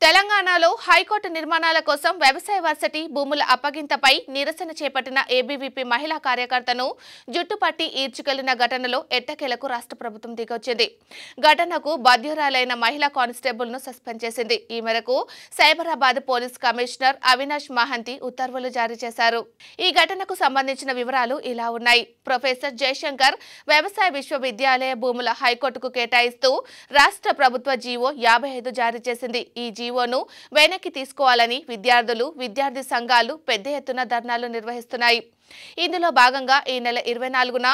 తెలంగాణలో హైకోర్టు నిర్మాణాల కోసం వ్యవసాయ వర్సిటీ భూముల అప్పగింతపై నిరసన చేపట్టిన ఏబీవీపీ మహిళా కార్యకర్తను జుట్టుపట్టి ఈడ్చుకెళ్లిన ఘటనలో ఎట్టకేలకు రాష్ట్ర ప్రభుత్వం దిగొచ్చింది. ఘటనకు బాధ్యురాలైన మహిళా కానిస్టేబుల్ ను సస్పెండ్ చేసింది. ఈ మేరకు సైబరాబాద్ పోలీస్ కమిషనర్ అవినాష్ మహంతి ఉత్తర్వులు జారీ చేశారు. ఈ ఘటనకు సంబంధించిన వివరాలు ఇలా ఉన్నాయి. ప్రొఫెసర్ జయశంకర్ వ్యవసాయ విశ్వవిద్యాలయ భూముల హైకోర్టుకు కేటాయిస్తూ రాష్ట్ర ప్రభుత్వ జీవో 55 జారీ చేసింది. ఈ జీవోను వెనక్కి తీసుకోవాలని విద్యార్థులు, విద్యార్థి సంఘాలు పెద్ద ఎత్తున ధర్నాలు నిర్వహిస్తున్నాయి. ఇందులో భాగంగా ఈ నెల 24న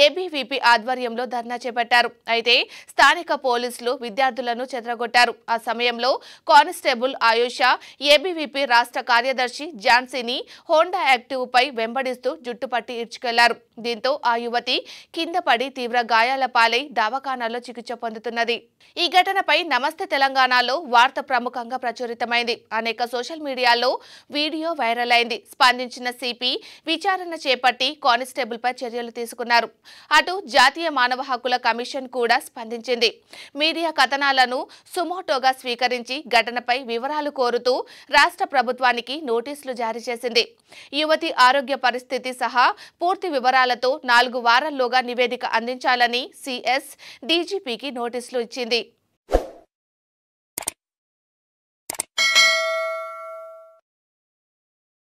ఏబీవీపీ ఆధ్వర్యంలో ధర్నా చేపట్టారు. అయితే స్థానిక పోలీసులు విద్యార్థులను చెదరగొట్టారు. ఆ సమయంలో కానిస్టేబుల్ ఆయుషా ఏబీవీపీ రాష్ట్ర కార్యదర్శి ఝాన్సీని హోండా యాక్టివ్ పై వెంబడిస్తూ జుట్టుపట్టి ఈడ్చుకెళ్లారు. దీంతో ఆ యువతి కింద పడి తీవ్ర గాయాల పాలై దవాఖానాలో చికిత్స పొందుతున్నది. ఈ ఘటనపై నమస్తే తెలంగాణలో వార్త ప్రముఖంగా ప్రచురితమైంది. అనేక సోషల్ మీడియాలో వీడియో వైరల్ అయింది. స్పందించిన సిపి విచారణ చేపట్టి కానిస్టేబుల్ పై చర్యలు తీసుకున్నారు. అటు జాతీయ మానవ హక్కుల కమిషన్ కూడా స్పందించింది. మీడియా కథనాలను సుమోటోగా స్వీకరించి ఘటనపై వివరాలు కోరుతూ రాష్ట్ర ప్రభుత్వానికి నోటీసులు జారీ చేసింది. యువతి ఆరోగ్య పరిస్థితి సహా పూర్తి వివరాలతో 4 వారాల్లోగా నివేదిక అందించాలని సిఎస్ డీజీపీకి నోటీసులు ఇచ్చింది.